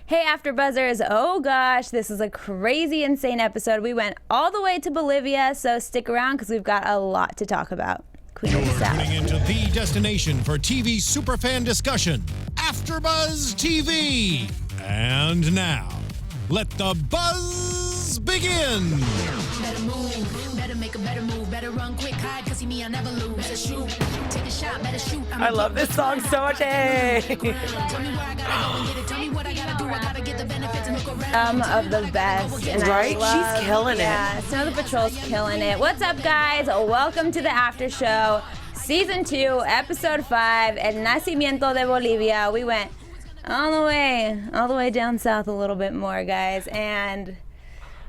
Hey, AfterBuzzers. Oh gosh, this is a crazy, insane episode. We went all the way to Bolivia, so stick around because we've got a lot to talk about. You're tuning into the destination for TV superfan discussion, AfterBuzz TV. And now, let the buzz begin. Better move, better make a better move, better run quick, hide, cause see me, I never lose. Better shoot, take a shot, better shoot. I love this song so much. Hey. Tell me where I gotta go and get it, tell me what I gotta do, I gotta get the benefits and look around. Of the best. And Right? She's killing it. Yeah, Snow the Patrol's killing it. What's up, guys? Welcome to the After Show, Season 2, Episode 5, El Nacimiento de Bolivia. We went all the way down south a little bit more, guys. And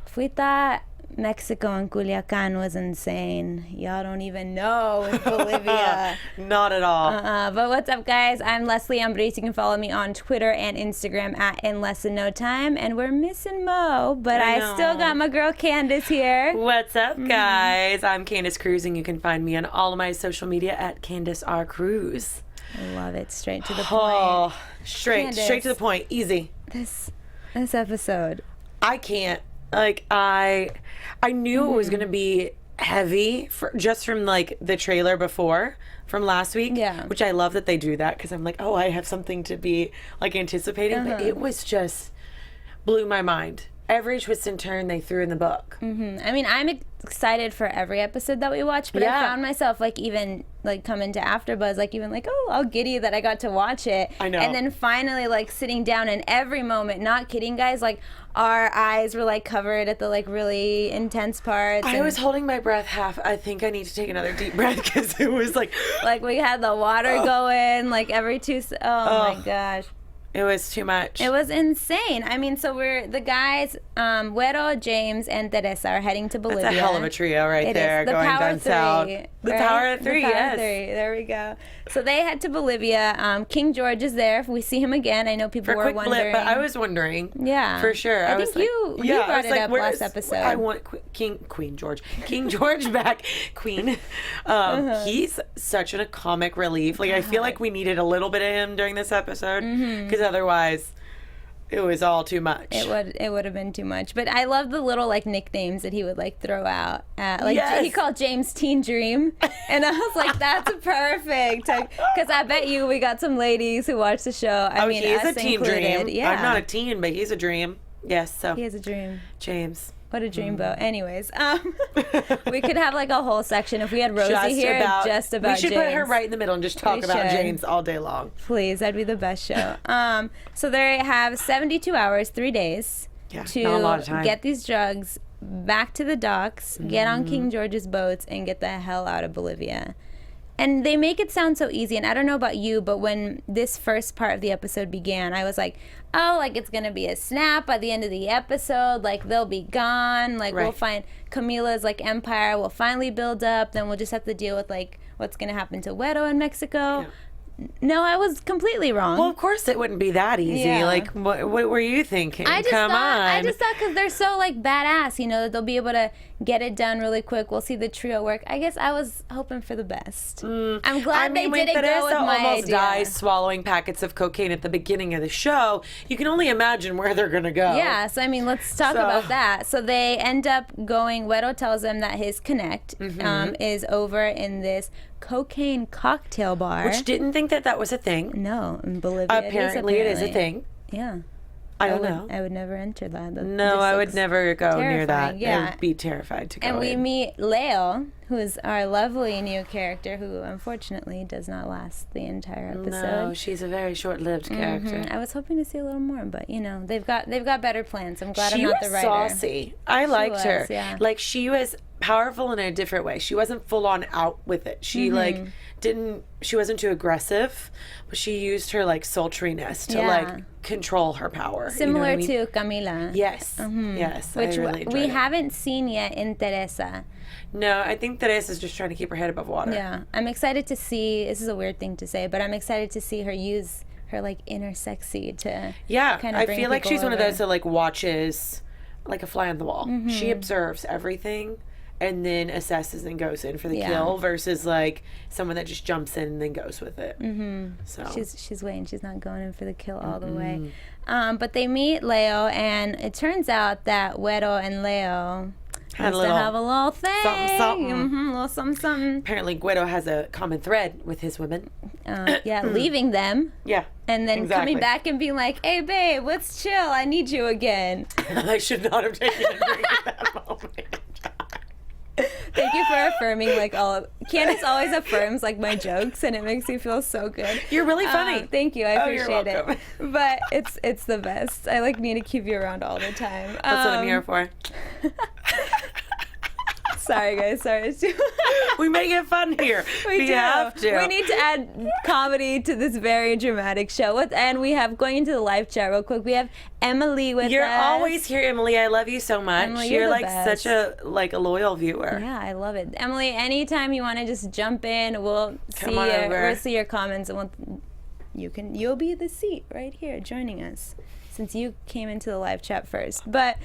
if we thought Mexico and Culiacan was insane, y'all don't even know it's Bolivia. Not at all. But what's up, guys? I'm Leslie Ambriz. You can follow me on Twitter and Instagram at In Less Than No Time. And we're missing Mo, but I still got my girl Candice here. What's up, guys? I'm Candice Cruz, and you can find me on all of my social media at Candice R. Cruz. I love it. Straight to the point. Oh, straight Candice, to the point. Easy. This episode. I can't. Like, I knew it was going to be heavy just from, like, the trailer before from last week. Yeah. Which I love that they do that because I'm like, oh, I have something to be, like, anticipating. But it was just blew my mind. Every twist and turn they threw in the book. I mean, I'm excited for every episode that we watch, but I found myself, like, even, like, coming to AfterBuzz, like, even, like, oh, all giddy that I got to watch it. I know. And then finally, like, sitting down in every moment, not kidding, guys, like, our eyes were, like, covered at the, like, really intense parts. I was holding my breath half. I think I need to take another deep breath because it was, like... Like, we had the water going, like, every two... Oh, my gosh. It was too much. It was insane. I mean, so we're the guys, Guero, James, and Teresa are heading to Bolivia. That's a hell of a trio right there, the going power down south. The right? power of three, the power yes. Of three. There we go. So they head to Bolivia. King George is there. We see him again. I know people For a were quick wondering. blip, but I was wondering. Yeah, for sure. I think you brought it up last episode. I want King George back. Queen. He's such a comic relief. Like I feel like we needed a little bit of him during this episode because otherwise. It was all too much. It would have been too much. But I love the little like nicknames that he would like throw out. Like he called James Teen Dream, and I was like, that's perfect. Because I bet you we got some ladies who watch the show. I mean, he's us a teen included. dream. Yeah, I'm not a teen, but he's a dream. Yes, so he has a dream. James. What a dreamboat. Anyways, we could have like a whole section if we had Rosie here just about We should James. put her right in the middle and just talk about James all day long. Please, that'd be the best show. So they have 72 hours, 3 days to not a lot of time. get these drugs back to the docks, get on King George's boats, and get the hell out of Bolivia. And they make it sound so easy, and I don't know about you, but when this first part of the episode began, I was like, oh, like it's going to be a snap by the end of the episode, like they'll be gone, like we'll find Camila's like empire will finally build up, then we'll just have to deal with like what's going to happen to Guero in Mexico. Yeah. No, I was completely wrong. Well, of course it wouldn't be that easy. Yeah. Like, what were you thinking? I just thought because they're so like badass, you know, that they'll be able to get it done really quick. We'll see the trio work. I guess I was hoping for the best. I'm glad they didn't go with my almost idea. dies swallowing packets of cocaine at the beginning of the show. You can only imagine where they're gonna go. Yeah, so I mean, let's talk about that. So they end up going. Guero tells them that his connect is over in this cocaine cocktail bar. Which didn't think that was a thing. No, in Bolivia. Apparently it is a thing. Yeah. I don't know. I would never enter that. No, I would never go near that. Yeah. I would be terrified to go And we in. meet Leo, who is our lovely new character, who unfortunately does not last the entire episode. No, she's a very short-lived character. I was hoping to see a little more, but you know they've got better plans. I'm glad I'm not the writer. She was saucy. I liked her. Yeah. Like she was powerful in a different way. She wasn't full on out with it. She like she wasn't too aggressive, but she used her like sultriness to like control her power. Similar you know what I mean? to Camila. Yes. Yes. Which I really enjoyed we it. haven't seen yet in Teresa. No, I think Teresa is just trying to keep her head above water. Yeah. I'm excited to see, this is a weird thing to say, but I'm excited to see her use her like inner sexy to kind of I bring feel like people she's one of over. those that like watches like a fly on the wall. She observes everything and then assesses and goes in for the kill versus like someone that just jumps in and then goes with it. So she's waiting. She's not going in for the kill all the way. But they meet Leo, and it turns out that Guero and Leo have a little thing. Something. Little something. Apparently, Guero has a common thread with his women. Leaving them. Yeah. And then coming back and being like, hey, babe, let's chill. I need you again. I should not have taken a drink at that moment. Thank you for affirming, like, Candice always affirms, like, my jokes, and it makes me feel so good. You're really funny. Thank you. I appreciate you're welcome. it. But it's the best. I, like, need to keep you around all the time. That's what I'm here for. Sorry, guys. Sorry. We make it fun here. We have to. We need to add comedy to this very dramatic show. And we have, going into the live chat real quick, we have Emily with us. You're always here, Emily. I love you so much. Emily, you're the like best. such a loyal viewer. Yeah, I love it. Emily, anytime you want to just jump in, we'll see your comments, and you'll be the seat right here joining us, since you came into the live chat first. But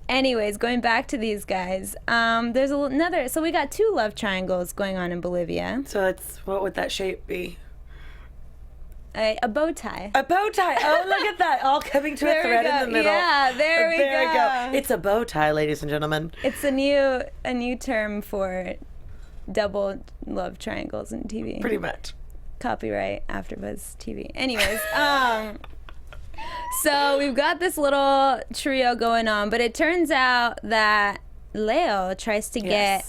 anyways, going back to these guys, there's another. So we got 2 love triangles going on in Bolivia. So what would that shape be? A bow tie. A bow tie. Oh, look at that! All coming to a thread in the middle. Yeah, there we go. It's a bow tie, ladies and gentlemen. It's a new term for double love triangles in TV. Pretty much. Copyright AFTERBUZZ TV. Anyways, so we've got this little trio going on, but it turns out that Leo tries to get,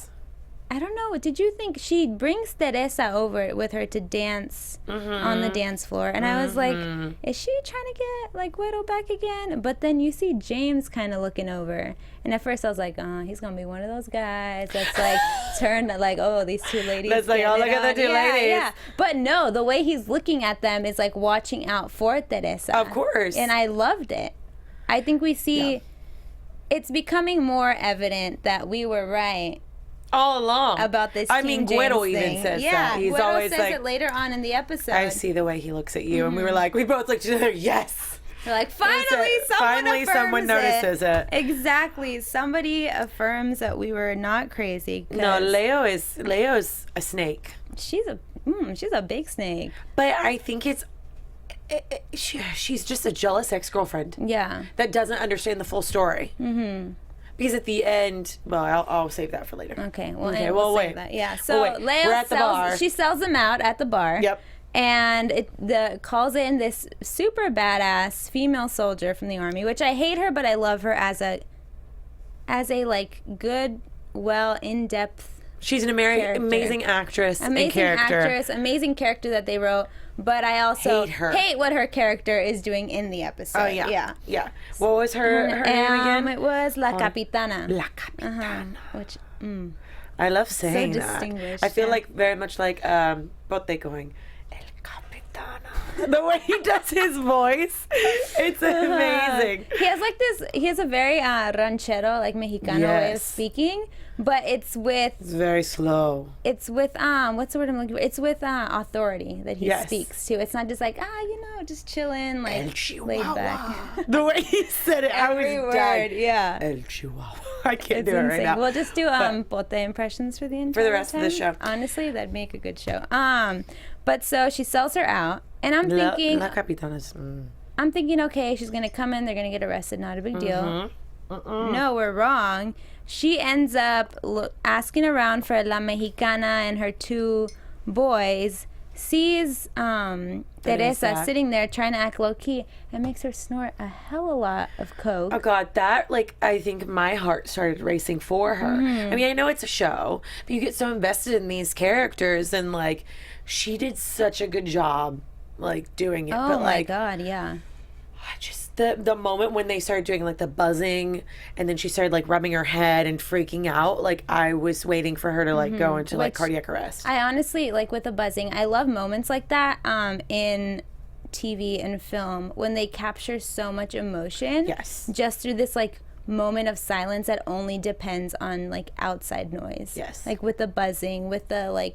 I don't know, did you think she brings Teresa over with her to dance on the dance floor? And I was like, is she trying to get like Guero back again? But then you see James kind of looking over. And at first I was like, he's going to be one of those guys that's like turned like, oh, these 2 ladies. That's like, oh, look at the 2 ladies. Yeah. But no, the way he's looking at them is like watching out for Teresa. Of course. And I loved it. I think we see it's becoming more evident that we were right all along about this. I mean, Guero even says that. He's Guero always says like, it later on in the episode. I see the way he looks at you, and we were like, we both looked at each other. Yes. We're like, finally, someone notices it. Exactly. Somebody affirms that we were not crazy. No, Leo's a snake. She's a big snake. But I think she's just a jealous ex-girlfriend. Yeah. That doesn't understand the full story. Because at the end, well, I'll save that for later. Okay. Well, we'll save wait. that. Yeah. So Leo we're at the bar. She sells them out at the bar. Yep. And calls in this super badass female soldier from the army, which I hate her, but I love her as a like good, in-depth. She's an amazing actress and character. Amazing character that they wrote. But I also hate what her character is doing in the episode. Oh yeah. What was her name again? It was La Capitana. La Capitana. Which I love saying so that. Distinguished. I feel like very much like Bote going, El Capitana. The way he does his voice, it's amazing. He has a very ranchero, like Mexicano way of speaking, but it's very slow. It's with what's the word I'm looking for? It's with authority that he speaks to. It's not just like just chilling, like laid back. The way he said it, Every I was word, dying. yeah. El Chihuahua. I can't It's do it insane. right now. We'll just do Pote impressions for the entire for the rest of the show. Honestly, that'd make a good show. But so she sells her out, and I'm thinking, La Capitana's. I'm thinking, okay, she's gonna come in, they're gonna get arrested, not a big deal. No, we're wrong. She ends up asking around for La Mexicana and her 2 boys, sees Teresa sitting there trying to act low-key, and makes her snort a hell of a lot of coke. Oh God, that, I think my heart started racing for her. I mean, I know it's a show, but you get so invested in these characters, and she did such a good job doing it. Oh but my God, yeah. I just the moment when they started doing the buzzing, and then she started rubbing her head and freaking out, I was waiting for her to go into cardiac arrest. I honestly, with the buzzing, I love moments like that in TV and film when they capture so much emotion just through this moment of silence that only depends on outside noise. Yes. With the buzzing, with the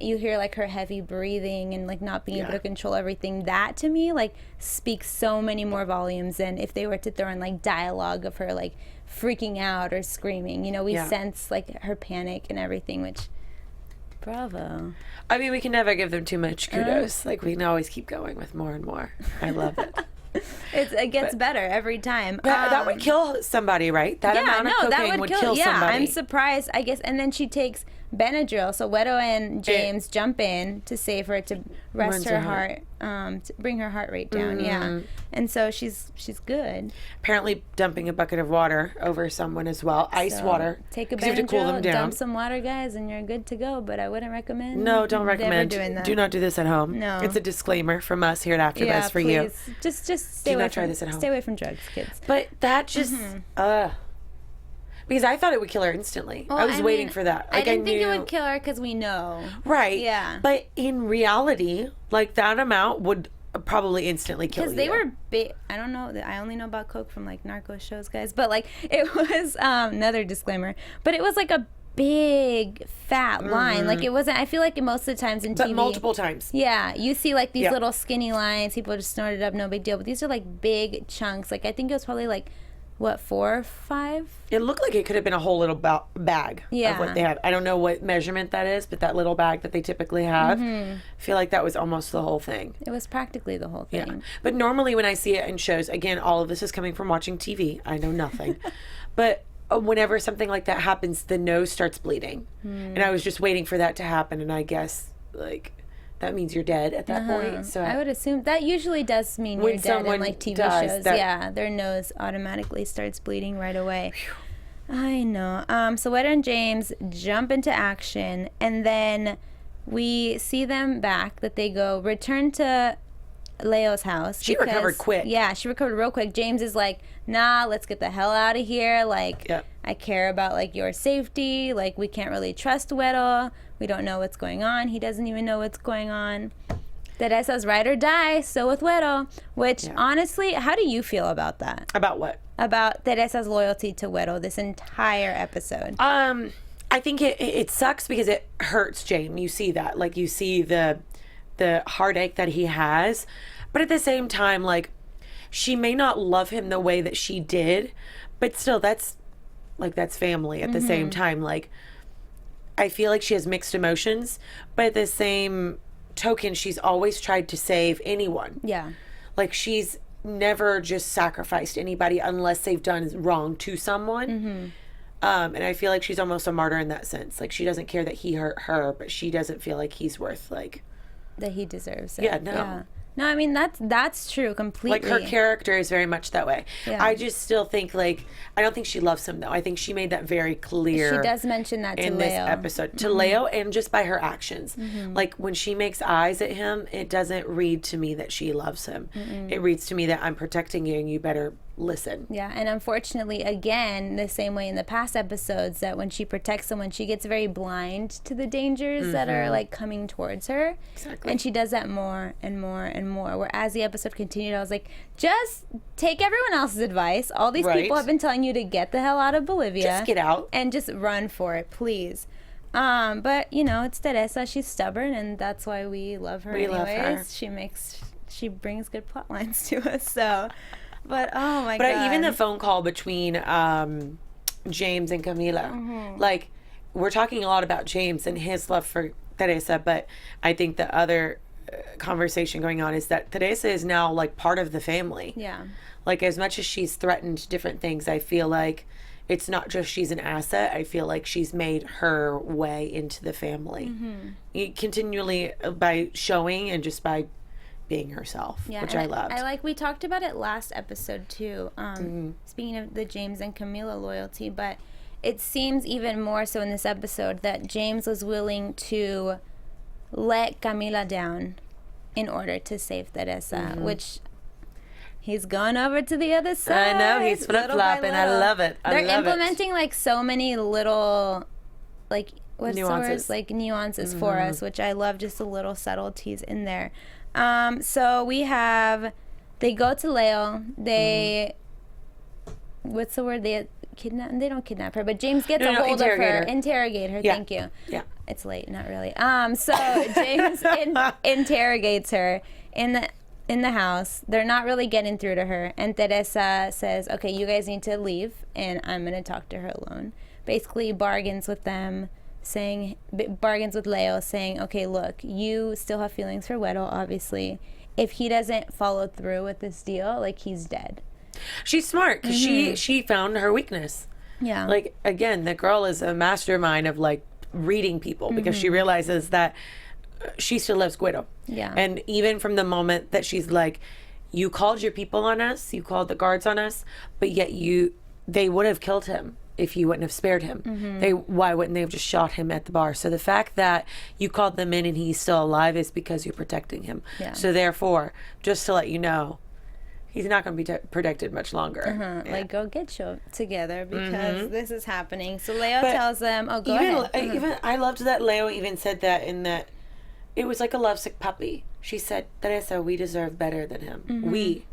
you hear like her heavy breathing and like not being able to control everything. That to me like speaks so many more volumes than if they were to throw in like dialogue of her like freaking out or screaming. You know, we sense like her panic and everything, which bravo. I mean, we can never give them too much kudos. Like, we can always keep going with more and more. I love it. It gets better every time. That would kill somebody, right? That amount of cocaine would kill somebody. I'm surprised, I guess. And then she takes Benadryl. So Guero and James jump in to save her, to rest her heart, to bring her heart rate down. Yeah. And so she's good. Apparently dumping a bucket of water over someone as well. Ice water. Take a Benadryl, you have to cool them down. Dump some water, guys, and you're good to go. But I wouldn't recommend. No, don't recommend. Doing that. Do not do this at home. No. It's a disclaimer from us here at AFTERBUZZ for you. Just stay away. Try this at home. Stay away from drugs, kids. But that just, because I thought it would kill her instantly. Well, I was waiting for that. Like, I didn't think it would kill her because we know. Right. Yeah. But in reality, like that amount would probably instantly kill you. Because they were big. I don't know. I only know about coke from like narco shows, guys. But like it was another disclaimer. But it was like a big fat line. Like it wasn't. I feel like most of the times in TV, but multiple times. Yeah, you see like these little skinny lines. People just snort it up, no big deal. But these are like big chunks. Like I think it was probably like what, 4 or 5? It looked like it could have been a whole little bag of what they have. I don't know what measurement that is, but that little bag that they typically have, I feel like that was almost the whole thing. It was practically the whole thing. Yeah. But normally when I see it in shows, again, all of this is coming from watching TV. I know nothing. But whenever something like that happens, the nose starts bleeding. And I was just waiting for that to happen, and I guess, like, that means you're dead at that point. So I would assume that usually does mean you're dead in like TV shows. Yeah, their nose automatically starts bleeding right away. I know. So Guero and James jump into action, and then we see them back, that they return to Leo's house. She recovered quick. Yeah, she recovered real quick. James is like, nah, let's get the hell out of here. Like, I care about like your safety. Like, we can't really trust Guero. We don't know what's going on. He doesn't even know what's going on. Teresa's ride or die, so with Guero. Which, honestly, how do you feel about that? About what? About Teresa's loyalty to Guero this entire episode. I think it sucks because it hurts James. You see that. Like, you see the heartache that he has. But at the same time, like, she may not love him the way that she did, but still, that's family at the same time. Like, I feel like she has mixed emotions, but at the same token, she's always tried to save anyone. Yeah. Like, she's never just sacrificed anybody unless they've done wrong to someone. And I feel like she's almost a martyr in that sense. Like, she doesn't care that he hurt her, but she doesn't feel like he's worth, like, that he deserves it. Yeah, no. Yeah. No, I mean, that's true completely. Like, her character is very much that way. Yeah. I just still think, like, I don't think she loves him, though. I think she made that very clear. She does mention that to in Leo. this episode. To Leo, and just by her actions. Like, when she makes eyes at him, it doesn't read to me that she loves him. It reads to me that I'm protecting you and you better listen. Yeah, and unfortunately, again, the same way in the past episodes, that when she protects someone, she gets very blind to the dangers that are like coming towards her. Exactly. And she does that more and more and more. Where as the episode continued, I was like, just take everyone else's advice. All these people have been telling you to get the hell out of Bolivia. Just get out. And just run for it, please. But, you know, it's Teresa. She's stubborn, and that's why we love her anyways. Love her. She brings good plot lines to us, so... But oh my god! But even the phone call between James and Camila, like, we're talking a lot about James and his love for Teresa, but I think the other conversation going on is that Teresa is now like part of the family. Yeah. Like, as much as she's threatened different things, I feel like it's not just she's an asset. I feel like she's made her way into the family continually by showing and just by being herself, which I loved. I like, we talked about it last episode too, speaking of the James and Camila loyalty, but it seems even more so in this episode that James was willing to let Camila down in order to save Teresa, which he's gone over to the other side. I know, he's flip-flopping. I love it. They're implementing like so many little, like, what's nuances. Like nuances for us, which I love, just the little subtleties in there. So they go to Leo, what's the word, they don't kidnap her, but James gets a hold of her, interrogate her, thank you. Yeah. It's late, not really. So James interrogates her in the house. They're not really getting through to her, and Teresa says, "Okay, you guys need to leave, and I'm gonna talk to her alone." Basically, bargains with Leo, saying, "Okay, look, you still have feelings for Guero, obviously. If he doesn't follow through with this deal, like, he's dead." She's smart because she found her weakness. Yeah. Like, again, the girl is a mastermind of like reading people because she realizes that she still loves Guero. Yeah. And even from the moment that she's like, you called your people on us, you called the guards on us, but yet they would have killed him if you wouldn't have spared him. Why wouldn't they have just shot him at the bar? So the fact that you called them in and he's still alive is because you're protecting him. Yeah. So therefore, just to let you know, he's not going to be protected much longer. Yeah. Like, go get you together because this is happening. So Leo tells them, "Oh, go ahead." Even I loved that Leo even said that in that it was like a lovesick puppy. She said, "Teresa, we deserve better than him. We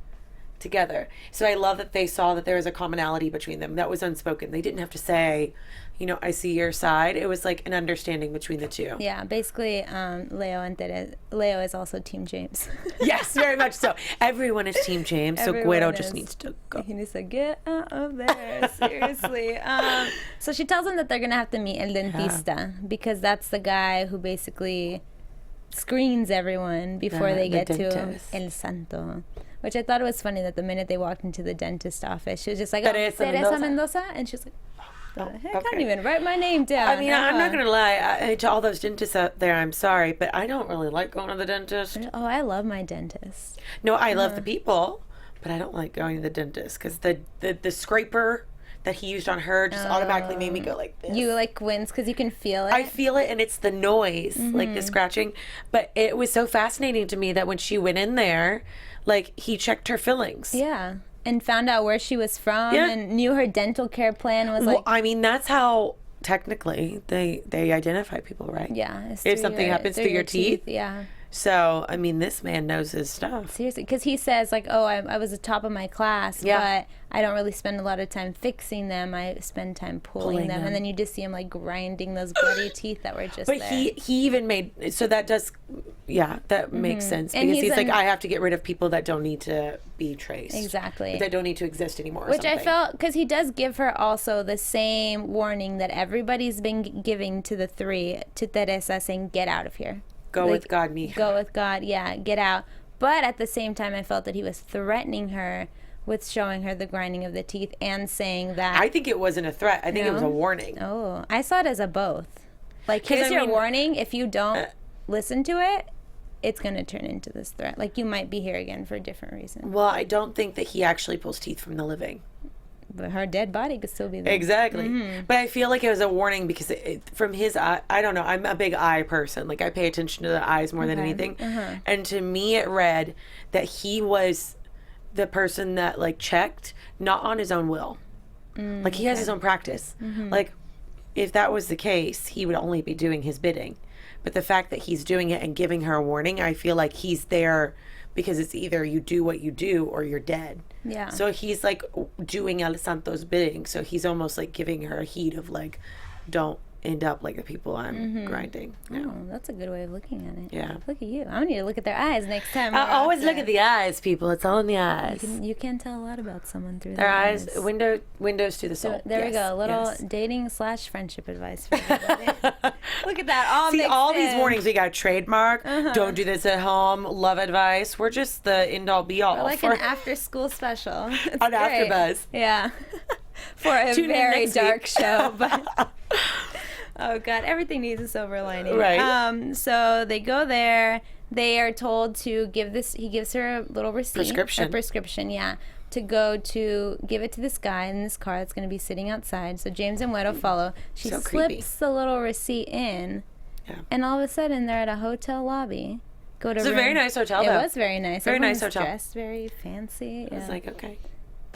together." So I love that they saw that there was a commonality between them that was unspoken. They didn't have to say, "I see your side." It was like an understanding between the two. Yeah, basically, Leo is also Team James. Yes, very much so. Everyone is Team James, so Guero just needs to go. He needs to get out of there, seriously. So she tells him that they're going to have to meet El Dentista because that's the guy who basically screens everyone before they get to dentist. El Santo. Which I thought it was funny that the minute they walked into the dentist office, she was just like, Teresa Mendoza? And she's like, I can't even write my name down. I mean, I'm not going to lie. To all those dentists out there, I'm sorry, but I don't really like going to the dentist. Oh, I love my dentist. No, I love the people, but I don't like going to the dentist because the scraper that he used on her just automatically made me go like this. You like wince because you can feel it? I feel it, and it's the noise, like the scratching. But it was so fascinating to me that when she went in there, like, he checked her fillings. Yeah. And found out where she was from and knew her dental care plan was like... Well, I mean, that's how, technically, they identify people, right? Yeah. If something happens to your teeth. Yeah. So, I mean, this man knows his stuff. Seriously. Because he says, like, oh, I was the top of my class, but I don't really spend a lot of time fixing them. I spend time pulling them. And then you just see him, like, grinding those bloody teeth that were just there. But he even made... So that does... Yeah, that makes sense. Because he's like, I have to get rid of people that don't need to be traced. Exactly. That don't need to exist anymore. Which I felt... Because he does give her also the same warning that everybody's been giving to the three, to Teresa, saying, get out of here. Go with God, mija. Go with God, yeah, get out. But at the same time, I felt that he was threatening her with showing her the grinding of the teeth and saying that... I think it wasn't a threat. I think it was a warning. Oh, I saw it as a both. Like, here's your warning. If you don't listen to it, it's going to turn into this threat. Like, you might be here again for a different reason. Well, I don't think that he actually pulls teeth from the living. But her dead body could still be there. Exactly. But I feel like it was a warning because from his eye, I don't know, I'm a big eye person. Like, I pay attention to the eyes more than anything. And to me, it read that he was the person that, like, checked, not on his own will. Like, he has his own practice. Like, if that was the case, he would only be doing his bidding. But the fact that he's doing it and giving her a warning, I feel like he's there because it's either you do what you do or you're dead. Yeah. So he's like doing El Santo's bidding. So he's almost like giving her a heat of like, don't end up like the people I'm grinding. Oh, that's a good way of looking at it. Yeah. Look at you. I'm going to need to look at their eyes next time. I always look at the eyes, people. It's all in the eyes. You can tell a lot about someone through their eyes. Windows to the soul. So there we go. A little dating / friendship advice for everybody. Look at that. All See, all these warnings we got trademark. Don't do this at home. Love advice. We're just the end all be all. We're like an after school special. It's on great. AfterBuzz. Yeah. For a very dark show, but. Oh God! Everything needs a silver lining. Right. So they go there. They are told to give this. He gives her a little receipt. A prescription. Yeah. To go to give it to this guy in this car that's going to be sitting outside. So James and Guero follow. She so slips creepy. The little receipt in. Yeah. And all of a sudden they're at a hotel lobby. Go to. It's a very nice hotel. It was very nice. Very Everyone's nice hotel. Dressed very fancy. I was like, okay.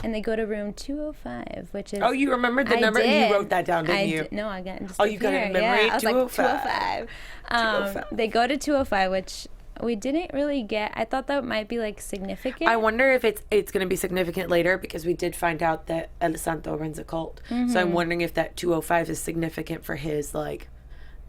And they go to room 205, which is... Oh, you remembered the number? Did. You wrote that down, didn't you? No, I got just you got it in memory? Yeah, I was 205. Like, 205. They go to 205, which we didn't really get. I thought that might be, like, significant. I wonder if it's going to be significant later because we did find out that El Santo runs a cult. So I'm wondering if that 205 is significant for his, like,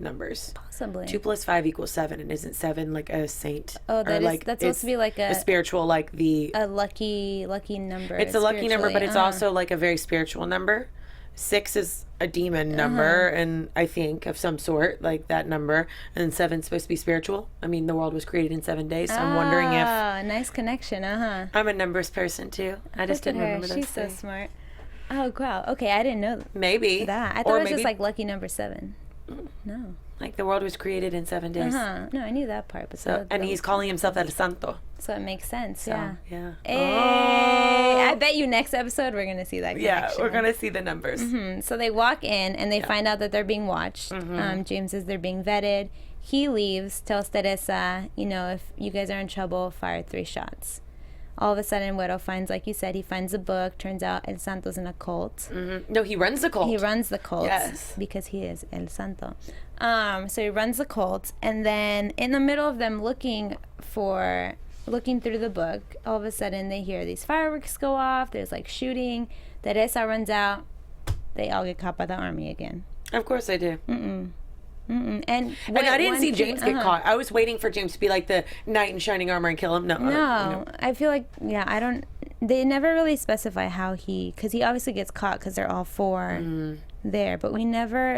numbers. Possibly. 2 + 5 = 7, and isn't 7 like a saint? Oh, Or, that's supposed to be like a spiritual, like the a lucky number. it's a lucky number, but it's spiritually. also like a very spiritual number. 6 is a demon number, and I think of some sort, like that number, and then 7's supposed to be spiritual. I mean, the world was created in 7 days, so I'm wondering if nice connection. I'm a numbers person too. I just Look at didn't her. remember that. She's so smart. Oh wow. Okay, I didn't know Maybe that. I Or thought it was maybe, just like lucky number 7. No. like the world was created in 7 days. No, I knew that part. But So, and he's calling himself El Santo. so it makes sense. So, Yeah. yeah. Hey, I bet you next episode we're gonna see that connection. Yeah, we're gonna see the numbers. So they walk in and they find out that they're being watched. James says they're being vetted. He leaves, tells Teresa, if you guys are in trouble, fire 3 shots. All of a sudden, Guero finds, like you said, he finds a book. Turns out El Santo's in a cult. No, he runs the cult. He runs the cult. Yes. Because he is El Santo. So he runs the cult. And then in the middle of them looking through the book, all of a sudden they hear these fireworks go off. There's like shooting. Teresa runs out. They all get caught by the army again. Of course they do. And I didn't see James get caught. I was waiting for James to be like the knight in shining armor and kill him. No. I feel like, they never really specify how because he obviously gets caught because they're all 4 there, but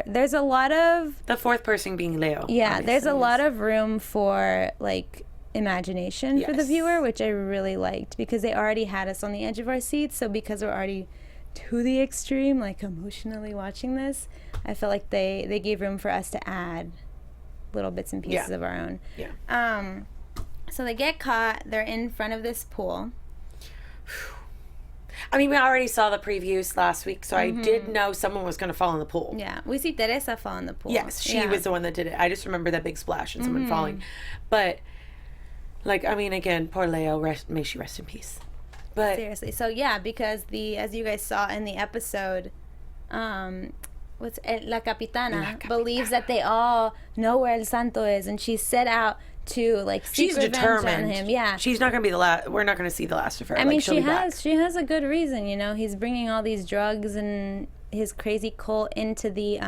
there's a lot of, The 4th person being Leo. there's a lot of room for like imagination for the Yes. viewer, which I really liked because they already had us on the edge of our seats. So because we're already to the extreme, like emotionally watching this, I felt like they gave room for us to add little bits and pieces of our own. Yeah. So they get caught. They're in front of this pool. I mean, we already saw the previews last week, so I did know someone was going to fall in the pool. Yeah, we see Teresa fall in the pool. Yes, she was the one that did it. I just remember that big splash and someone falling. But, like, I mean, again, poor Leo, may she rest in peace. But Seriously. So, because as you guys saw in the episode, La Capitana believes that they all know where El Santo is, and she's set out to like seek she's revenge determined. on him. Yeah, she's not going to be the last. We're not going to see the last of her. I mean, she'll be back. she has a good reason. He's bringing all these drugs and his crazy cult into the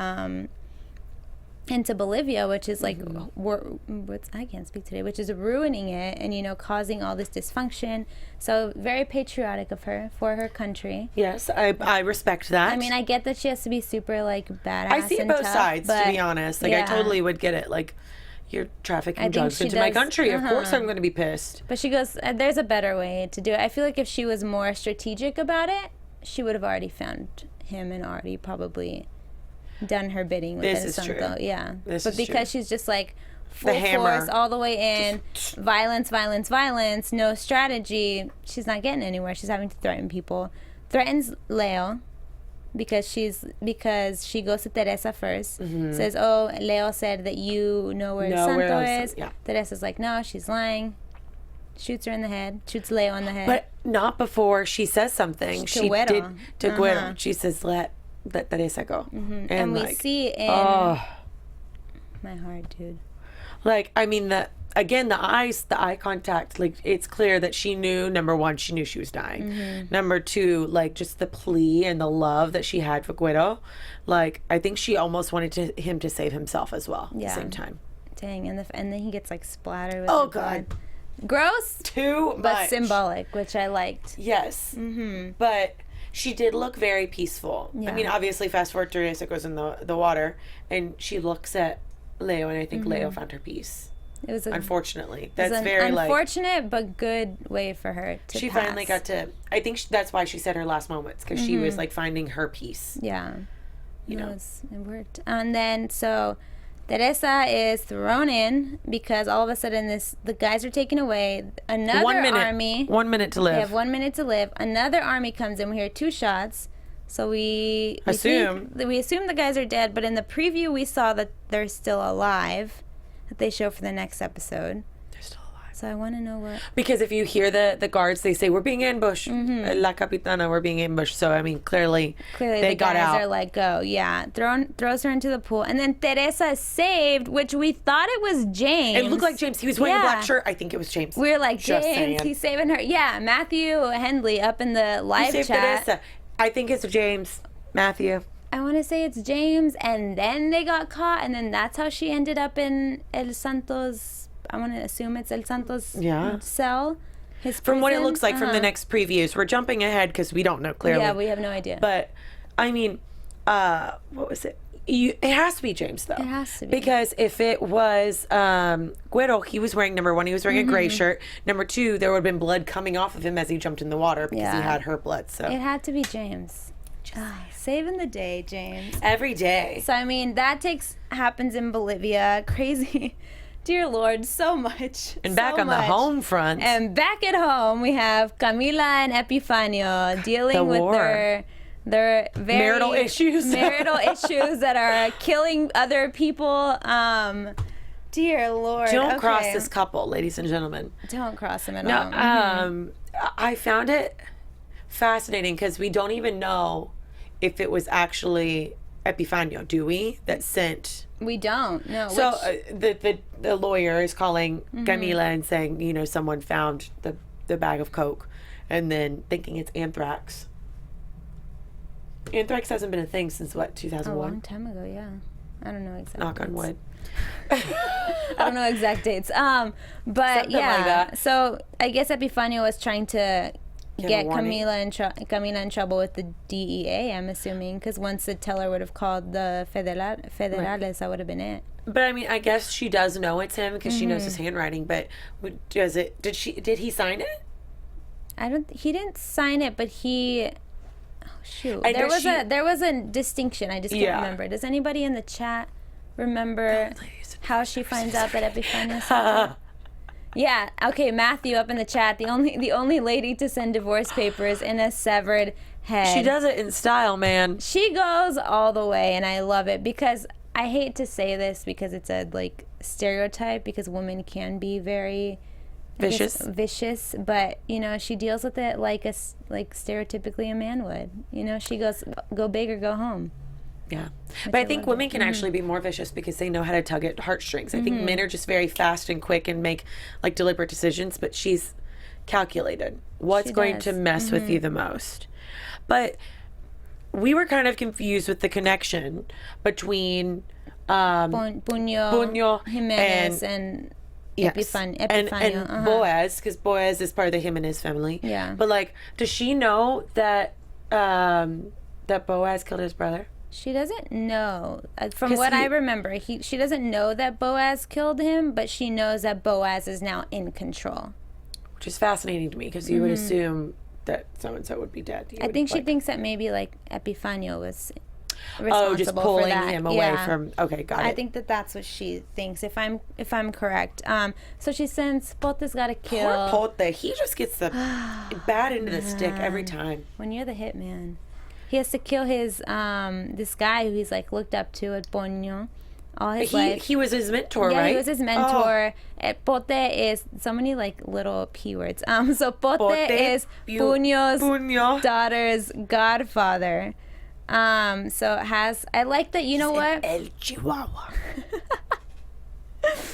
into Bolivia, which is like I can't speak today, which is ruining it and causing all this dysfunction. So very patriotic of her for her country. Yes, I respect that. I mean, I get that she has to be super like badass. I see and both tough, sides, but, to be honest. Like, I totally would get it. Like, you're trafficking drugs she into my does- country. Of course I'm going to be pissed. But she goes, there's a better way to do it. I feel like if she was more strategic about it, she would have already found him and already probably done her bidding with This El is Santo. true. Yeah. This but is because true. she's just like full hammer. force all the way in, violence, no strategy, she's not getting anywhere. She's having to threaten people. Threatens Leo because she goes to Teresa first. Says, "Oh, Leo said that you know where El Santo is." Yeah. Teresa's like, "No, she's lying." Shoots her in the head. Shoots Leo in the head. But not before she says something. She Guero. did to Guero. She says, let Teresa go. and we like, see in oh, my heart, dude. like, I mean, the eye contact, like, it's clear that she knew, number one, she knew she was dying. Number two, like, just the plea and the love that she had for Guero. Like, I think she almost wanted him to save himself as well at the same time. Dang, and then he gets like splattered with Oh, the blood. God. Gross, Too but much. symbolic, which I liked. Yes. But she did look very peaceful. Yeah. I mean, obviously, fast forward, Teresa goes in the water, and she looks at Leo, and I think Leo found her peace. It was Unfortunately. it That's was an very, like... unfortunate but good way for her to She pass. finally got to... I think that's why she said her last moments, because she was, like, finding her peace. Yeah. You know? It worked. And then, so... Teresa is thrown in because all of a sudden the guys are taken away. Another 1 minute. army. 1 minute to live. They have 1 minute to live. Another army comes in. We hear 2 shots. So we assume the guys are dead. But in the preview, we saw that they're still alive. That they show for the next episode. They're still alive. So I want to know what. Because if you hear the guards, they say, we're being ambushed. La Capitana, we're being ambushed. So, I mean, clearly they the got guys out. are like, go. Yeah. Throws her into the pool. And then Teresa is saved, which we thought it was James. It looked like James. He was wearing a black shirt. I think it was James. We were like, Just James, saying. he's saving her. Yeah, Matthew Hendley up in the live He saved chat. Teresa. I think it's James. Matthew. I want to say it's James, and then they got caught, and then that's how she ended up in El Santo's, I want to assume it's El Santo's cell. His From what it prison. looks like from the next previews. We're jumping ahead because we don't know clearly. Yeah, we have no idea. But, I mean, what was it? It has to be James, though. It has to be. Because if it was Guero, he was wearing, number one, he was wearing a gray shirt. Number two, there would have been blood coming off of him as he jumped in the water because he had her blood. So it had to be James. Saving the day, James. Every day. So, I mean, that happens in Bolivia. Crazy. Dear Lord, so much. And back on the home front. And back at home, we have Camila and Epifanio dealing with their very marital issues that are killing other people. Dear Lord. Don't cross this couple, ladies and gentlemen. Don't cross them at all. I found it fascinating because we don't even know if it was actually Epifanio, do we? That sent. We don't. No. So the lawyer is calling Camila and saying, you know, someone found the bag of coke, and then thinking it's anthrax. Anthrax hasn't been a thing since what, 2001? A long time ago, yeah. I don't know exactly. Knock on wood. I don't know exact dates. But something yeah. like that. So I guess Epifanio was trying to get warning. Camila in trouble with the DEA, I'm assuming, because once the teller would have called the federales, that would have been it. But I mean, I guess she does know it's him because she knows his handwriting. But did he sign it? He didn't sign it, but he. Oh shoot! I There was a distinction. I just can't remember. Does anybody in the chat remember how she finds out that Epifanio signed it? Yeah. Okay, Matthew up in the chat. The only lady to send divorce papers in a severed head. She does it in style, man. She goes all the way, and I love it because I hate to say this because it's a stereotype because women can be very vicious, but you know she deals with it like stereotypically a man would. You know, she goes go big or go home. Yeah. But I think women can actually be more vicious because they know how to tug at heartstrings. I think men are just very fast and quick and make deliberate decisions, but she's calculated. What's going to mess with you the most? But we were kind of confused with the connection between Puño Jimenez and Epifanio. And Boaz, because Boaz is part of the Jimenez family. Yeah. But does she know that that Boaz killed his brother? She doesn't know. From what I remember, she doesn't know that Boaz killed him, but she knows that Boaz is now in control. Which is fascinating to me because you would assume that so-and-so would be dead. I think she thinks that maybe Epifanio was responsible just pulling for that. him away from. Okay, got it. I think that's what she thinks. If I'm correct. So she sends Pote's got to kill. Poor Pote. He just gets the bad end of the stick every time. When you're the hitman. He has to kill his this guy who he's looked up to at Puño all his life. He was his mentor, right? Yeah, he was his mentor. Pote is so many little P words. So Pote is Puño's daughter's godfather. So it has. I like that. You know what? El Chihuahua.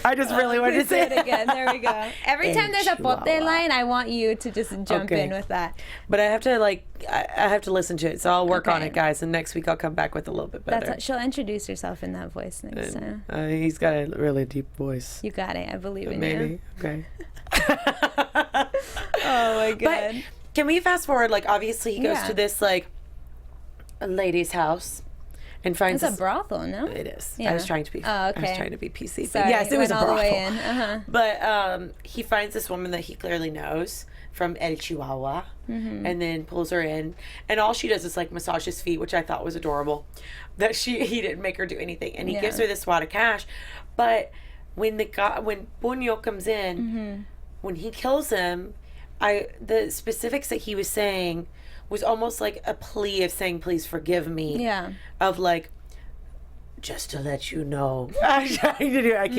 I just really wanted to say it again. There we go. Every time there's a Pote line, I want you to just jump in with that. But I have to I have to listen to it, so I'll work on it, guys. And next week I'll come back with a little bit better. She'll introduce herself in that voice next time. He's got a really deep voice. You got it. I believe in you. Maybe. Okay. Oh my god. But can we fast forward? Obviously he goes to this a lady's house. And finds it's a brothel, no? It is. Yeah. I was trying to be. Oh, okay. I was trying to be PC. Sorry, but yes, it was a brothel. All the way in. Uh-huh. But he finds this woman that he clearly knows from El Chihuahua, and then pulls her in, and all she does is massage his feet, which I thought was adorable. That he didn't make her do anything, and he gives her this wad of cash. But when Puño comes in, when he kills him, the specifics that he was saying was almost like a plea of saying, please forgive me. Yeah. Of just to let you know. I can't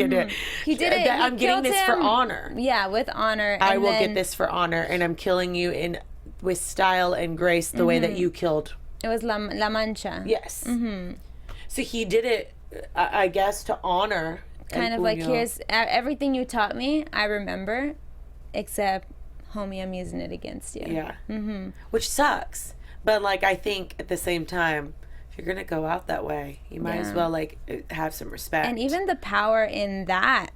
do it. He did it. I'm getting this for honor. Yeah, with honor. I will get this for honor, and I'm killing you with style and grace the way that you killed. It was La Mancha. Yes. So he did it, I guess, to honor. Kind of here's everything you taught me, I remember, except... homie, I'm using it against you. Yeah. Which sucks. But I think at the same time, if you're gonna go out that way. You might as well like have some respect. And even the power in that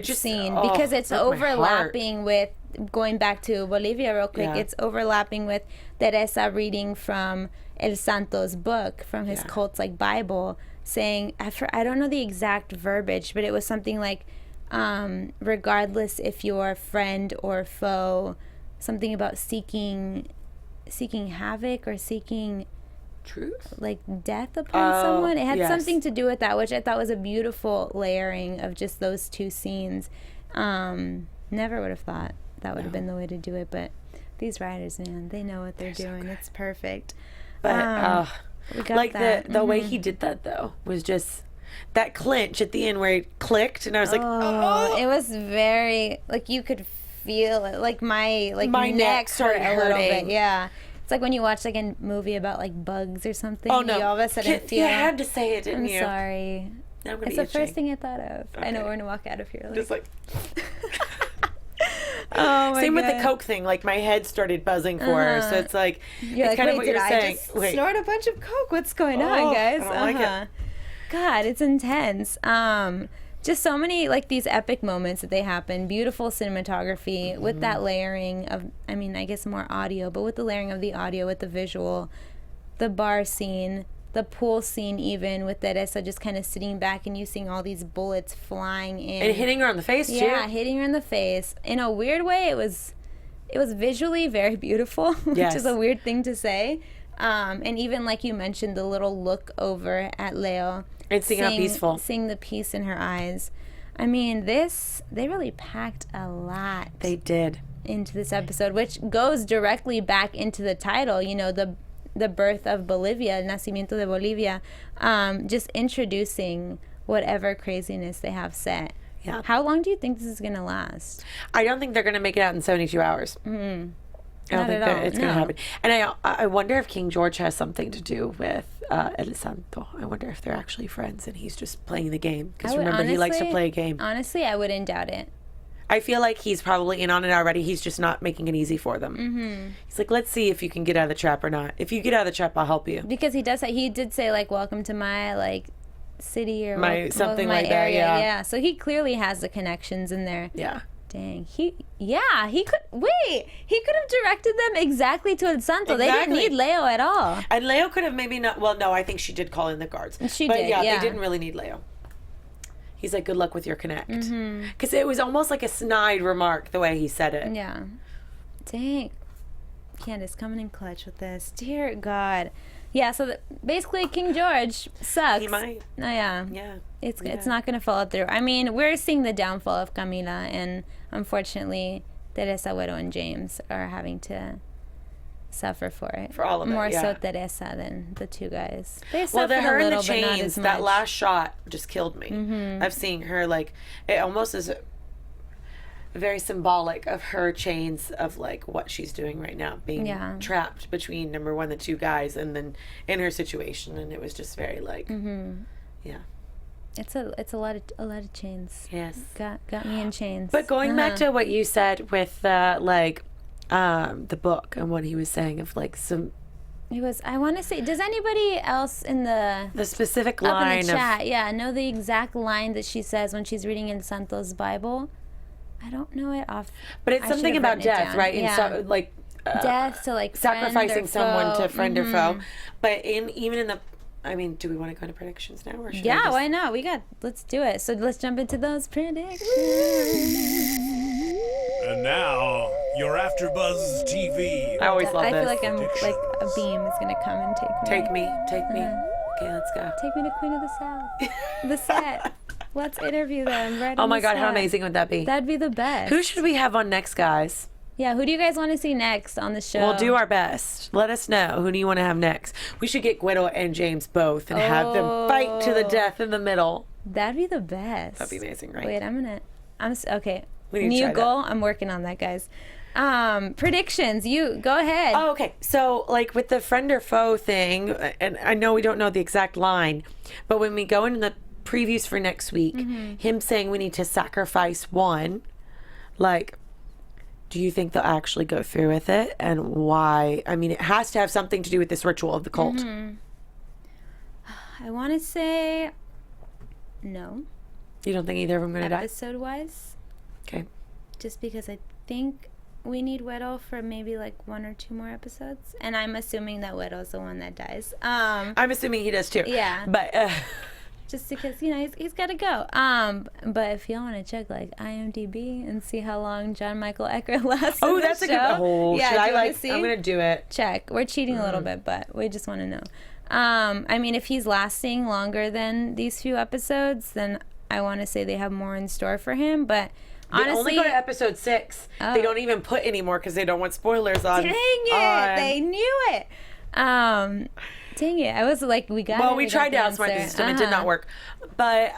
scene, because it's overlapping with, going back to Bolivia real quick, it's overlapping with Teresa reading from El Santo's book, from his cult's like Bible, saying, I don't know the exact verbiage, but it was something like, regardless if you're friend or foe, something about seeking havoc or seeking truth, like death upon someone. It had something to do with that, which I thought was a beautiful layering of just those two scenes. Never would have thought that would have been the way to do it, but these writers, man, they know what they're doing. So it's perfect. But we got like that. the way he did that though was just that clinch at the end where it clicked, and I was like, it was very, like, you could feel it, like my neck started hurt a little hurting. bit. Yeah, it's like when you watch like a movie about like bugs or something. Oh no! You all of a sudden feel. You had to say it, didn't you? I'm sorry. It's the first thing I thought of. Okay. I know we're gonna walk out of here. Like. Just like. Oh my Same God. with the Coke thing. Like my head started buzzing for her, so it's like it's kind of what you're saying. Just snort a bunch of Coke. What's going on, guys? I don't like it. God, it's intense. Just so many like these epic moments that they happen. Beautiful cinematography with that layering of, I mean, I guess more audio, but with the layering of the audio, with the visual, the bar scene, the pool scene, even with Teresa just kind of sitting back and you seeing all these bullets flying in and hitting her on the face too. Yeah, hitting her in the face. In a weird way, it was visually very beautiful, which is a weird thing to say. And even like you mentioned, the little look over at Leo. And seeing how peaceful. Seeing the peace in her eyes. I mean, they really packed a lot. They did. Into this episode, which goes directly back into the title, you know, the birth of Bolivia, Nacimiento de Bolivia, just introducing whatever craziness they have set. Yeah. How long do you think this is going to last? I don't think they're going to make it out in 72 hours. Mm-hmm. I don't think it's going to happen. And I wonder if King George has something to do with El Santo. I wonder if they're actually friends and he's just playing the game. Because remember, he likes to play a game. Honestly, I wouldn't doubt it. I feel like he's probably in on it already. He's just not making it easy for them. Mm-hmm. He's like, let's see if you can get out of the trap or not. If you get out of the trap, I'll help you. Because he did say, like, welcome to my, like, city or something my like area. that, Yeah. So he clearly has the connections in there. Yeah. Dang. He could have directed them exactly to El Santo. Exactly. They didn't need Leo at all. And Leo could have maybe not, well, no, I think she did call in the guards. She did, yeah. They didn't really need Leo. He's like, good luck with your connect. Because it was almost like a snide remark the way he said it. Yeah. Dang. Candice coming in clutch with this. Dear God. Yeah, so basically King George sucks. He might. Oh, yeah. Yeah. It's not going to follow through. I mean, we're seeing the downfall of Camila, and unfortunately, Teresa, Guero, and James are having to suffer for it. For all of it, More yeah. so Teresa than the two guys. They Well, suffered her a in the little, but not chains, as that much. last shot just killed me. I've seen her, like, it almost is very symbolic of her chains of, like, what she's doing right now, being trapped between, number one, the two guys, and then in her situation, and it was just very, like, yeah. It's a lot of chains. Yes. Got me in chains. But going back to what you said with the book and what he was saying of like some. It was. I want to say. Does anybody else in the specific up line in the chat? Know the exact line that she says when she's reading in Santo's Bible? I don't know it off. But it's something about death, right? Yeah. And so, like death to like sacrificing someone to friend or foe. Mm-hmm. But even in the. I mean, do we want to go into predictions now, or should why not? Let's do it. So let's jump into those predictions. And now, your AFTERBUZZ TV. I always love I this. feel like I'm like a beam is gonna come and take me. Take me. Okay, let's go. Take me to Queen of the South. The set. Let's interview them right on Oh my the God, set. how amazing would that be? That'd be the best. Who should we have on next, guys? Yeah, who do you guys want to see next on the show? We'll do our best. Let us know. Who do you want to have next? We should get Guero and James both and have them fight to the death in the middle. That'd be the best. That'd be amazing, right? Wait, okay. We need to New try that. goal. I'm working on that, guys. Predictions. You go ahead. Oh, okay. So, like with the friend or foe thing, and I know we don't know the exact line, but when we go into the previews for next week, him saying we need to sacrifice one, like, do you think they'll actually go through with it, and why? I mean, it has to have something to do with this ritual of the cult. I want to say no. You don't think either of them going to die? Episode-wise. Okay. Just because I think we need Guero for maybe like 1 or 2 more episodes. And I'm assuming that Guero's the one that dies. I'm assuming he does too. Yeah. But... just because, you know, he's got to go. But if y'all want to check, like, IMDb and see how long John Michael Ecker lasts oh, in that's the a good... Oh, yeah, should I, do you wanna like... see? I'm going to do it. Check. We're cheating a little bit, but we just want to know. I mean, if he's lasting longer than these few episodes, then I want to say they have more in store for him, but... honestly, They only go to episode 6. Oh. They don't even put any more because they don't want spoilers on. Dang it! They knew it. Dang it! I was like, we got. Well, it, we tried to outsmart the system. It did not work. But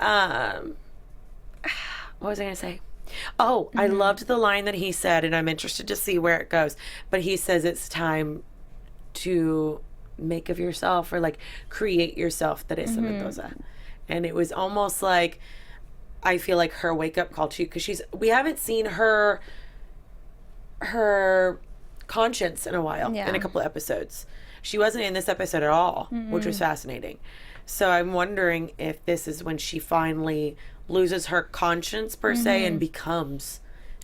what was I going to say? Oh, I loved the line that he said, and I'm interested to see where it goes. But he says it's time to make of yourself, or like create yourself, Teresa Mendoza. And it was almost like, I feel like her wake up call too, because we haven't seen her conscience in a while, in a couple of episodes. She wasn't in this episode at all, which was fascinating. So I'm wondering if this is when she finally loses her conscience per se and becomes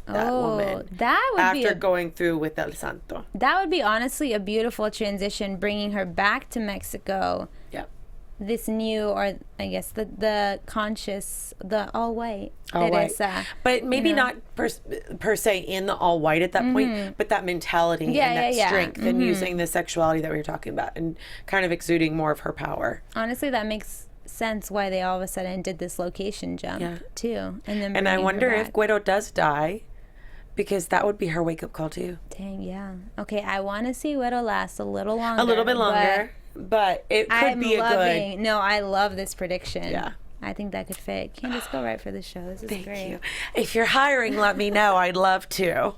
that woman. That would after be going through with El Santo. that would be honestly a beautiful transition, bringing her back to Mexico. Yep. This new, or I guess the conscious, the all white All white. Teresa. But maybe you know? not per se in the all white at that point, but that mentality and that strength and using the sexuality that we were talking about and kind of exuding more of her power. Honestly, that makes sense why they all of a sudden did this location jump too. And I wonder if Guero Guero does die, because that would be her wake up call too. Dang, yeah. Okay, I want to see Guero last a little longer. A little bit longer, but it could be a good. No, I love this prediction. Yeah. I think that could fit. Candice, go right for the show. This is Thank great. you. If you're hiring, let me know. I'd love to.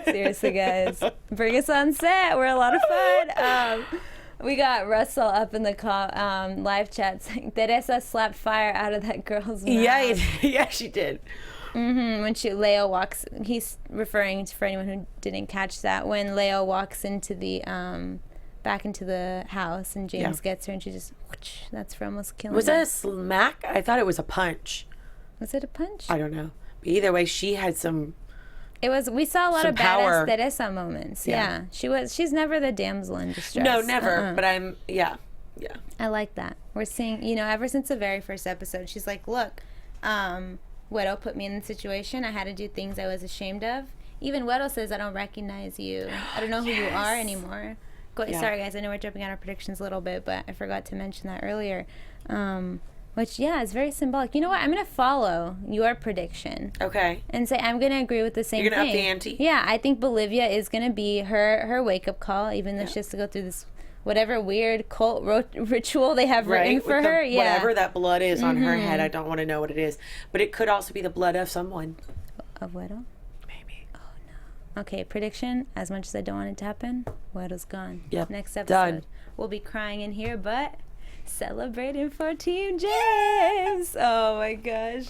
Seriously, guys, bring us on set. We're a lot of fun. We got Russell up in the live chat saying Teresa slapped fire out of that girl's mouth. Yeah, she did. When Leo walks, he's referring to, for anyone who didn't catch that, when Leo walks into the back into the house and James gets her and she just whoosh, that's for almost killing. Was her. that a smack? I thought it was a punch. Was it a punch? I don't know. But either way, she had some. It was. We saw a lot some of power. badass Teresa moments. Yeah. She's never the damsel in distress. No, never. But I'm. Yeah. I like that. We're seeing. Ever since the very first episode, she's like, look, Guero put me in the situation. I had to do things I was ashamed of. Even Guero says, I don't recognize you. I don't know who you are anymore. Sorry, guys. I know we're jumping on our predictions a little bit, but I forgot to mention that earlier. Which, is very symbolic. You know what? I'm going to follow your prediction. Okay. And say I'm going to agree with the same thing. You're going to up the ante? Yeah, I think Bolivia is going to be her wake-up call, even though she has to go through this whatever weird cult ritual they have written for her. Whatever that blood is on her head, I don't want to know what it is. But it could also be the blood of someone. Of Guero? Maybe. Oh, no. Okay, prediction. As much as I don't want it to happen, Guero's gone. Yep. Next episode. Done. We'll be crying in here, but celebrating for Team James. Oh, my gosh.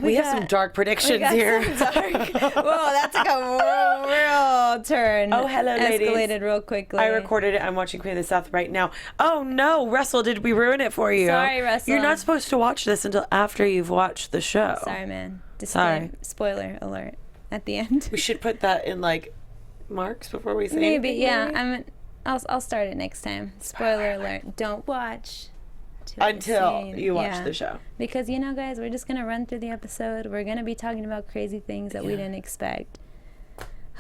We have some dark predictions here. Whoa, that took a real turn. Oh, hello, ladies. Escalated real quickly. I recorded it. I'm watching Queen of the South right now. Oh, no. Russell, did we ruin it for you? Sorry, Russell. You're not supposed to watch this until after you've watched the show. Sorry, man. Sorry. Spoiler alert at the end. We should put that in, marks before we say Maybe, anything, yeah. I'll start it next time. Spoiler alert. Don't watch until you watch the show. Because, guys, we're just going to run through the episode. We're going to be talking about crazy things that we didn't expect.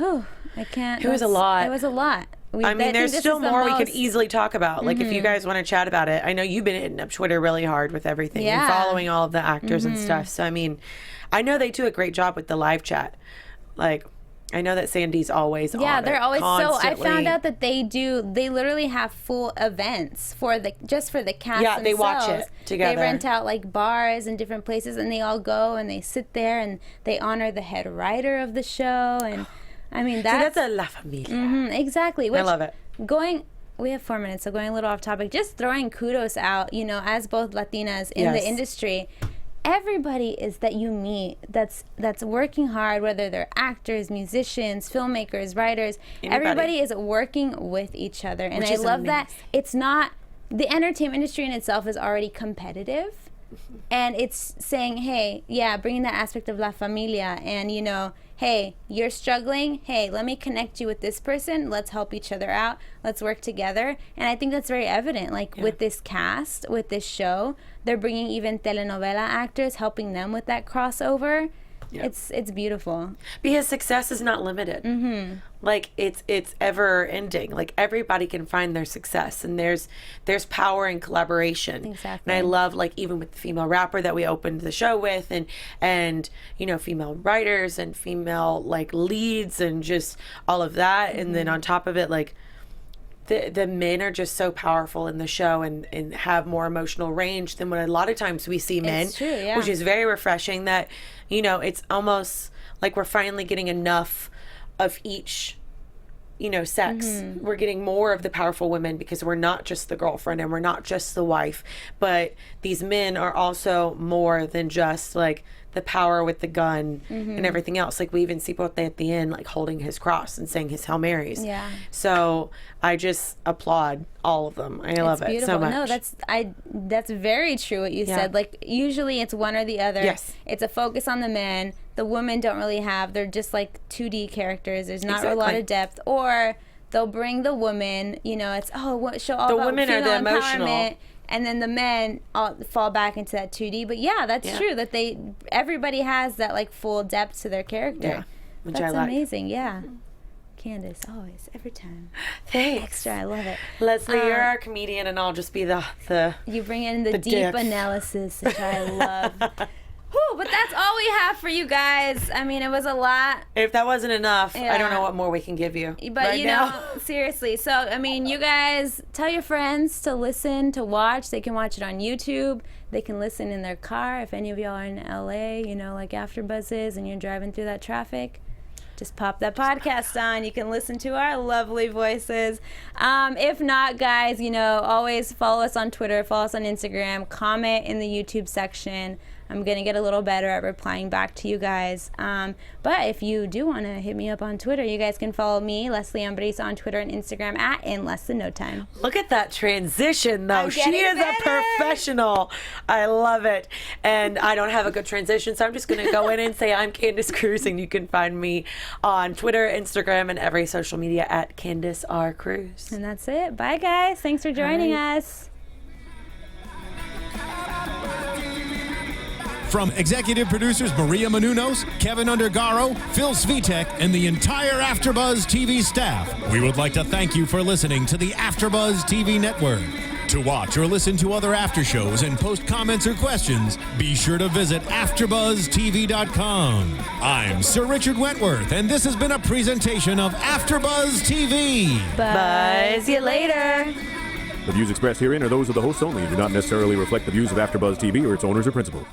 Oh, I can't. It was a lot. It was a lot. There's still more we could easily talk about. If you guys want to chat about it. I know you've been hitting up Twitter really hard with everything and following all of the actors and stuff. So, I know they do a great job with the live chat. I know that Sandy's always on. Yeah, they're always constantly. so. I found out that they literally have full events for the cast. Yeah, they watch it together. They rent out bars and different places, and they all go and they sit there and they honor the head writer of the show. And that's a La Familia. Exactly. I love it. We have 4 minutes, so going a little off topic. Just throwing kudos out, as both Latinas in the industry. Everybody is that you meet that's working hard, whether they're actors, musicians, filmmakers, writers. Everybody is working with each other, and I love that it's not the entertainment industry in itself is already competitive, and it's saying, hey, yeah, bringing that aspect of la familia, and you know, hey, you're struggling, hey, let me connect you with this person, let's help each other out, let's work together. And I think that's very evident, like with this cast, with this show, they're bringing even telenovela actors, helping them with that crossover. Yep. It's beautiful, because success is not limited. Like it's ever ending. Like everybody can find their success, and there's power in collaboration. Exactly. And I love, like, even with the female rapper that we opened the show with, and you know, female writers and female like leads and just all of that. And then on top of it, like the men are just so powerful in the show and have more emotional range than what a lot of times we see men. It's true, yeah. Which is very refreshing, that, you know, it's almost like we're finally getting enough of each, you know, sex. We're getting more of the powerful women, because we're not just the girlfriend and we're not just the wife, but these men are also more than just like the power with the gun and everything else. Like we even see Pote at the end, like holding his cross and saying his Hail Marys. Yeah. So I just applaud all of them. I love it so much. No, that's very true what you said. Like usually it's one or the other. Yes. It's a focus on the men. The women don't really have. They're just like 2D characters. There's not a lot of depth. Or they'll bring the woman. You know, it's show all the about women are the emotional. Empowerment. And then the men all fall back into that 2D. But yeah, that's true. That everybody has that like full depth to their character. Yeah, which that's I like. amazing. Yeah. Candice, always, every time. Thanks. Extra, I love it. Leslie, you're our comedian, and I'll just be the you bring in the deep dick. analysis, which I love. Whew, but that's all we have for you guys. I mean, it was a lot. If that wasn't enough, I don't know what more we can give you. But right you now. know, seriously. So, I mean, you guys tell your friends to listen, to watch. They can watch it on YouTube. They can listen in their car. If any of y'all are in LA, you know, like AfterBuzz is, and you're driving through that traffic, just pop that podcast on. You can listen to our lovely voices. If not, guys, you know, always follow us on Twitter, follow us on Instagram, comment in the YouTube section. I'm going to get a little better at replying back to you guys. But if you do want to hit me up on Twitter, you guys can follow me, Leslie Ambriz, on Twitter and Instagram at In Less Than No Time. Look at that transition, though. She is better. a professional. I love it. And I don't have a good transition, so I'm just going to go in and say I'm Candice Cruz, and you can find me on Twitter, Instagram, and every social media at Candice R. Cruz. And that's it. Bye, guys. Thanks for joining us. From executive producers Maria Menounos, Kevin Undergaro, Phil Svitek, and the entire AfterBuzz TV staff, we would like to thank you for listening to the AfterBuzz TV network. To watch or listen to other after shows and post comments or questions, be sure to visit AfterBuzzTV.com. I'm Sir Richard Wentworth, and this has been a presentation of AfterBuzz TV. Buzz you later. The views expressed herein are those of the hosts only and do not necessarily reflect the views of AfterBuzz TV or its owners or principals.